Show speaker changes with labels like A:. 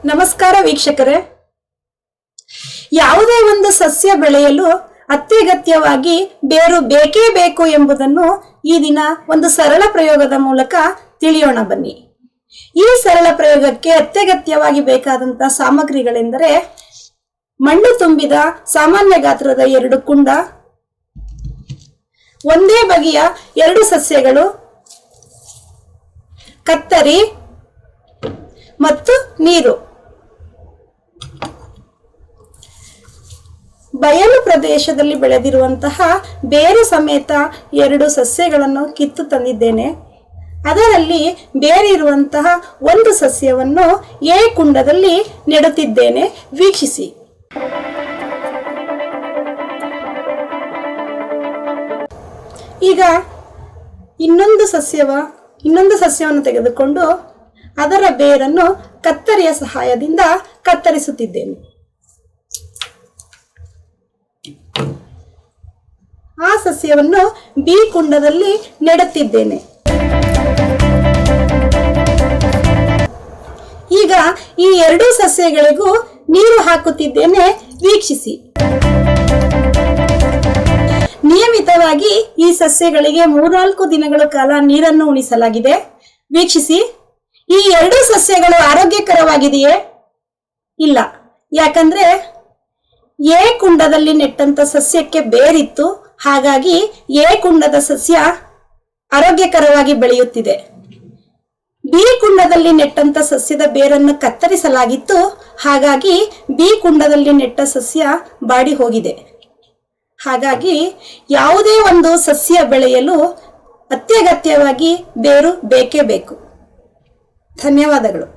A: ನಮಸ್ಕಾರ ವೀಕ್ಷಕರೇ. ಯಾವುದೇ ಒಂದು ಸಸ್ಯ ಬೆಳೆಯಲು ಅತ್ಯಗತ್ಯವಾಗಿ ಬೇರು ಬೇಕೇ ಬೇಕು ಎಂಬುದನ್ನು ಈ ದಿನ ಒಂದು ಸರಳ ಪ್ರಯೋಗದ ಮೂಲಕ ತಿಳಿಯೋಣ ಬನ್ನಿ. ಈ ಸರಳ ಪ್ರಯೋಗಕ್ಕೆ ಅತ್ಯಗತ್ಯವಾಗಿ ಬೇಕಾದಂತಹ ಸಾಮಗ್ರಿಗಳೆಂದರೆ ಮಣ್ಣು ತುಂಬಿದ ಸಾಮಾನ್ಯ ಗಾತ್ರದ 2 ಕುಂಡ, ಒಂದೇ ಬಗೆಯ 2 ಸಸ್ಯಗಳು, ಕತ್ತರಿ ಮತ್ತು ನೀರು. ಬಯಲು ಪ್ರದೇಶದಲ್ಲಿ ಬೆಳೆದಿರುವಂತಹ ಬೇರು ಸಮೇತ 2 ಸಸ್ಯಗಳನ್ನು ಕಿತ್ತು ತಂದಿದ್ದೇನೆ. ಅದರಲ್ಲಿ ಬೇರಿರುವಂತಹ ಒಂದು ಸಸ್ಯವನ್ನು ಎ ಕುಂಡದಲ್ಲಿ ನೆಡುತ್ತಿದ್ದೇನೆ, ವೀಕ್ಷಿಸಿ. ಈಗ ಇನ್ನೊಂದು ಸಸ್ಯವನ್ನು ತೆಗೆದುಕೊಂಡು ಅದರ ಬೇರನ್ನು ಕತ್ತರಿಯ ಸಹಾಯದಿಂದ ಕತ್ತರಿಸುತ್ತಿದ್ದೇನೆ. ಆ ಸಸ್ಯವನ್ನು ಬಿ ಕುಂಡದಲ್ಲಿ ನೆಡುತ್ತಿದ್ದೇನೆ. ಈಗ ಈ 2 ಸಸ್ಯಗಳಿಗೂ ನೀರು ಹಾಕುತ್ತಿದ್ದೇನೆ, ವೀಕ್ಷಿಸಿ. ನಿಯಮಿತವಾಗಿ ಈ ಸಸ್ಯಗಳಿಗೆ 3-4 ದಿನಗಳ ಕಾಲ ನೀರನ್ನು ಉಣಿಸಲಾಗಿದೆ, ವೀಕ್ಷಿಸಿ. ಈ 2 ಸಸ್ಯಗಳು ಆರೋಗ್ಯಕರವಾಗಿದೆಯೇ? ಇಲ್ಲ. ಯಾಕಂದ್ರೆ ಎ ಕುಂಡದಲ್ಲಿ ನೆಟ್ಟಂತ ಸಸ್ಯಕ್ಕೆ ಬೇರಿತ್ತು, ಹಾಗಾಗಿ ಎ ಕುಂಡದ ಸಸ್ಯ ಆರೋಗ್ಯಕರವಾಗಿ ಬೆಳೆಯುತ್ತಿದೆ. ಬಿ ಕುಂಡದಲ್ಲಿ ನೆಟ್ಟಂತ ಸಸ್ಯದ ಬೇರನ್ನು ಕತ್ತರಿಸಲಾಗಿತ್ತು, ಹಾಗಾಗಿ ಬಿ ಕುಂಡದಲ್ಲಿ ನೆಟ್ಟ ಸಸ್ಯ ಬಾಡಿ ಹೋಗಿದೆ. ಹಾಗಾಗಿ ಯಾವುದೇ ಒಂದು ಸಸ್ಯ ಬೆಳೆಯಲು ಅತ್ಯಗತ್ಯವಾಗಿ ಬೇರು ಬೇಕೇ ಬೇಕು. ಧನ್ಯವಾದಗಳು.